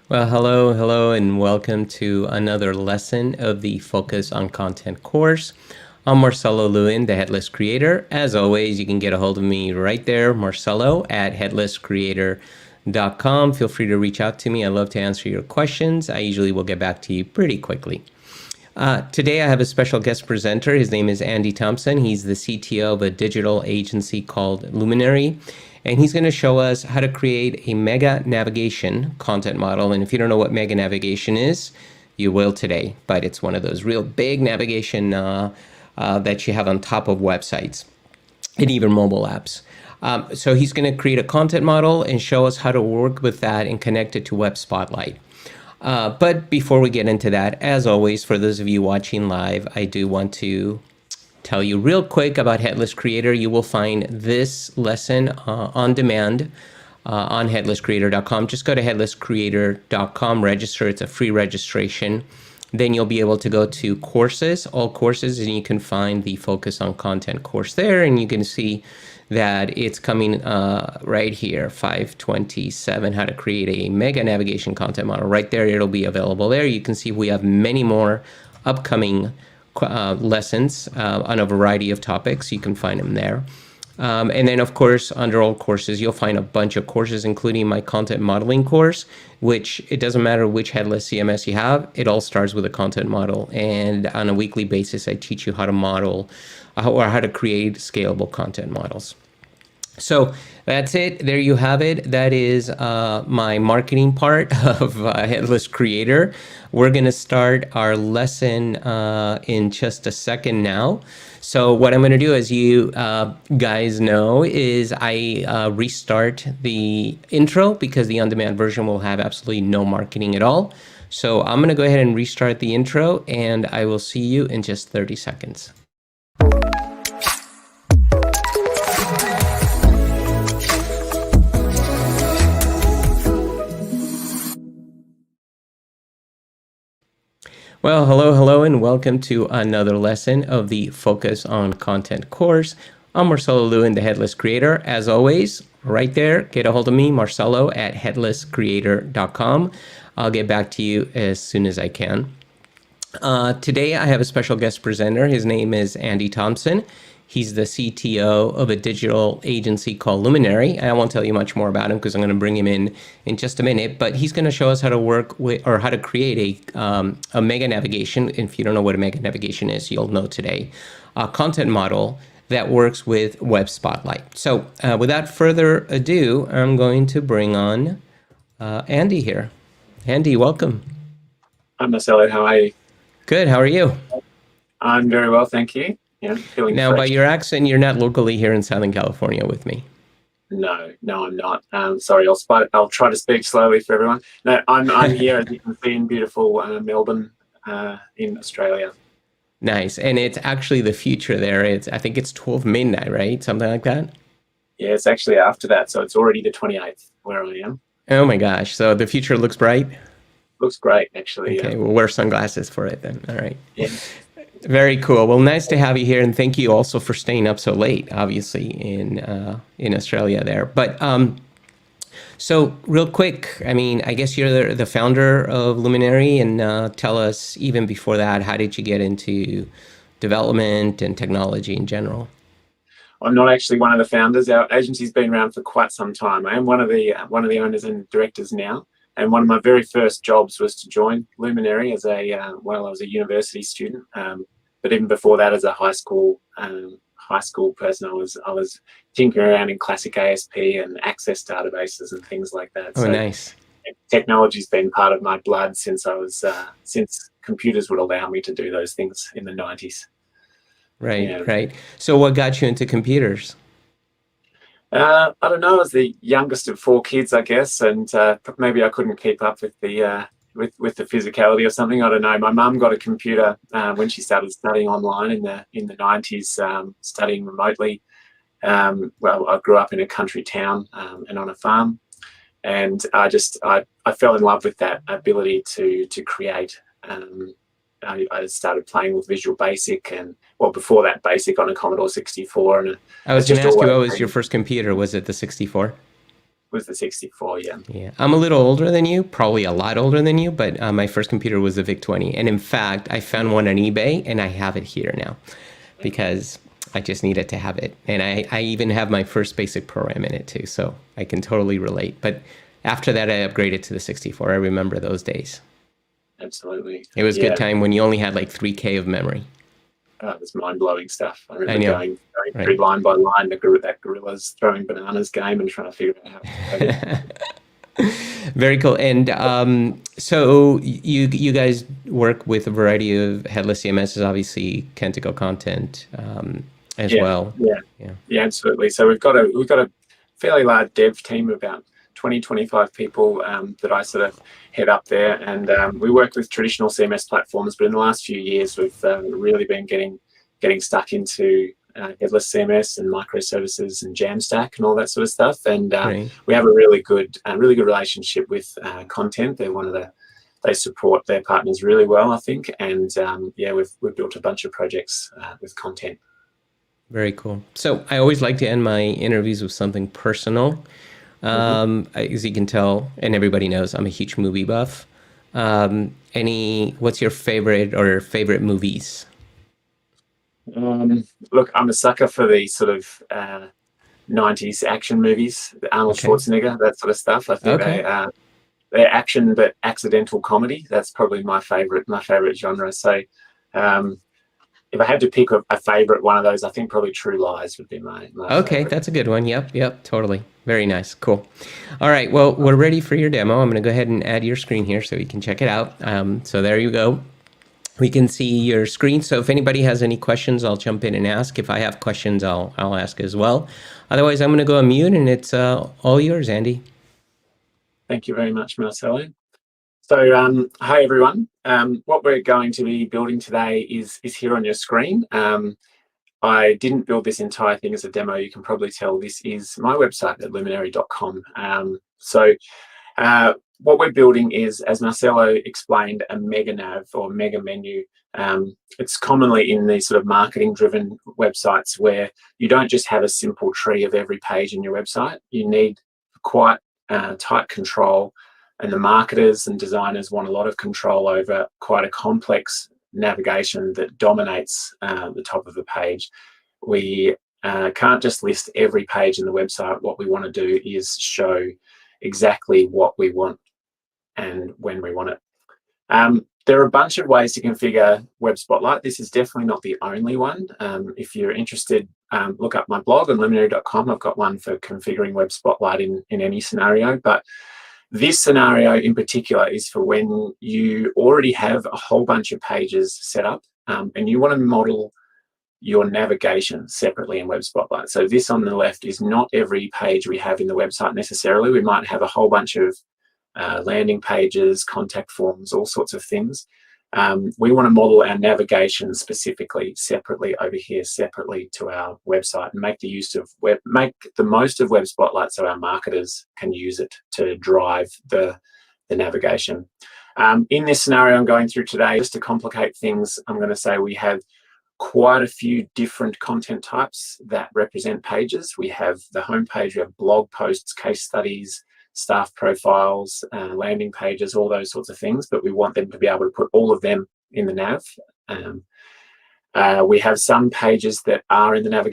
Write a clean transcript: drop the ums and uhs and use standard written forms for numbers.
Well, hello, and welcome to another lesson of the Focus on Content course. I'm Marcelo Lewin, the Headless Creator. As always, you can get a hold of me right there, Marcelo at headlesscreator.com. Feel free to reach out to me. I love to answer your questions. I usually will get back to you pretty quickly. Today I have a special guest presenter. His name is Andy Thompson. He's the CTO of a digital agency called Luminary. And he's going to show us how to create a mega navigation content model. And if you don't know what mega navigation is, you will today. But it's one of those real big navigation that you have on top of websites and even mobile apps. So he's going to create a content model and show us how to work with that and connect it to Web Spotlight. But before we get into that, as always, for those of you watching live, I do want to tell you real quick about Headless Creator. You will find this lesson on demand on headlesscreator.com. Just go to headlesscreator.com, register. It's a free registration. Then you'll be able to go to courses, all courses, and you can find the Focus on Content course there, and you can see that it's coming right here, 527, how to create a mega navigation content model. Right there, it'll be available there. You can see we have many more upcoming lessons on a variety of topics. You can find them there. And then, of course, under all courses, you'll find a bunch of courses, including my content modeling course, which it doesn't matter which headless CMS you have. It all starts with a content model. And on a weekly basis, I teach you how to model or how to create scalable content models. So that's it. There you have it. That is my marketing part of Headless Creator. We're going to start our lesson in just a second now. So what I'm going to do, as you guys know, is I restart the intro because the on-demand version will have absolutely no marketing at all. So I'm going to go ahead and restart the intro, and I will see you in just 30 seconds. Well, hello, and welcome to another lesson of the Focus on Content course. I'm Marcelo Lewin, the Headless Creator. As always, right there, get a hold of me, Marcelo at headlesscreator.com. I'll get back to you as soon as I can. Today, I have a special guest presenter. His name is Andy Thompson. He's the CTO of a digital agency called Luminary. I won't tell you much more about him because I'm going to bring him in just a minute, but he's going to show us how to work with or how to create a mega navigation. If you don't know what a mega navigation is, you'll know today. A content model that works with Web Spotlight. So without further ado, I'm going to bring on Andy here. Andy, welcome. Hi, Marcelo. How are you? Good. How are you? I'm very well, thank you. Yeah, feeling now, fresh. by your accent, you're not locally here in Southern California with me. No, I'm not. Sorry, I'll try to speak slowly for everyone. No, I'm here, as you can see, in beautiful Melbourne, in Australia. Nice, and it's actually the future there. I think it's 12 midnight, right? Something like that. Yeah, it's actually after that, so it's already the 28th where I am. Oh my gosh! So the future looks bright. Looks great, actually. Okay, we'll wear sunglasses for it then. All right. Yeah. Very cool. Well, nice to have you here, and thank you also for staying up so late, obviously, in Australia there. But so real quick, I mean, I guess you're the founder of Luminary, and tell us, even before that, how did you get into development and technology in general? I'm not actually one of the founders. Our agency's been around for quite some time. I am one of the owners and directors now. And one of my very first jobs was to join Luminary as I was a university student. But even before that, as a high school person, I was tinkering around in classic ASP and access databases and things like that. Oh, so nice. Technology's been part of my blood since since computers would allow me to do those things in the 90s. Right, right. So what got you into computers? I don't know. I was the youngest of four kids, I guess, and maybe I couldn't keep up with the physicality or something. I don't know. My mum got a computer when she started studying online in the 90s, studying remotely. Well, I grew up in a country town and on a farm, and I fell in love with that ability to create. I started playing with Visual Basic, and well, before that, Basic on a Commodore 64. And I was going to ask you, what was your first computer? Was it the 64? was the 64. Yeah. Yeah, I'm a little older than you, probably a lot older than you, but my first computer was the VIC-20. And in fact, I found one on eBay and I have it here now because I just needed to have it. And I even have my first basic program in it too, so I can totally relate. But after that, I upgraded to the 64. I remember those days. Absolutely. It was a Yeah. good time when you only had like 3K of memory. It was mind-blowing stuff. I remember I know, going right? through line by line that gorilla's throwing bananas game and trying to figure out how to play it. Very cool. And so you guys work with a variety of headless CMSs, obviously Kentico content as well. Yeah, absolutely. So we've got a fairly large dev team of about 20-25 people that I sort of head up there, and we work with traditional CMS platforms, but in the last few years we've really been getting stuck into headless CMS and microservices and Jamstack and all that sort of stuff. And Right. we have a really good relationship with Content. They support their partners really well, I think. And we've built a bunch of projects with Content. Very cool. So I always like to end my interviews with something personal. As you can tell, and everybody knows, I'm a huge movie buff. What's your favorite movies? Look, I'm a sucker for the sort of 90s action movies, the Arnold Schwarzenegger, that sort of stuff. I think they're action but accidental comedy. That's probably my favorite genre. So if I had to pick a favorite one of those, I think probably True Lies would be my favorite. That's a good one. Yep, totally. Very nice. Cool. All right, well, we're ready for your demo. I'm going to go ahead and add your screen here so you can check it out. So there you go. We can see your screen. So if anybody has any questions, I'll jump in and ask. If I have questions, I'll ask as well. Otherwise, I'm going to go on mute, and it's all yours, Andy. Thank you very much, Marcelo. So, hi everyone. What we're going to be building today is here on your screen. I didn't build this entire thing as a demo. You can probably tell this is my website at luminary.com. What we're building is, as Marcelo explained, a mega nav or mega menu. It's commonly in these sort of marketing-driven websites where you don't just have a simple tree of every page in your website. You need quite tight control, and the marketers and designers want a lot of control over quite a complex navigation that dominates the top of the page. We can't just list every page in the website. What we want to do is show exactly what we want and when we want it. There are a bunch of ways to configure Web Spotlight. This is definitely not the only one. If you're interested, look up my blog on luminary.com. I've got one for configuring Web Spotlight in any scenario, but this scenario in particular is for when you already have a whole bunch of pages set up and you want to model your navigation separately in Web Spotlight. So this on the left is not every page we have in the website necessarily. We might have a whole bunch of landing pages, contact forms, all sorts of things. We want to model our navigation specifically separately over here, separately to our website, and make the most of Web Spotlight so our marketers can use it to drive the navigation. In this scenario I'm going through today, just to complicate things, I'm going to say we have quite a few different content types that represent pages. We have the home page, we have blog posts, case studies, staff profiles, landing pages, all those sorts of things, but we want them to be able to put all of them in the nav. We have some pages that are in the navigation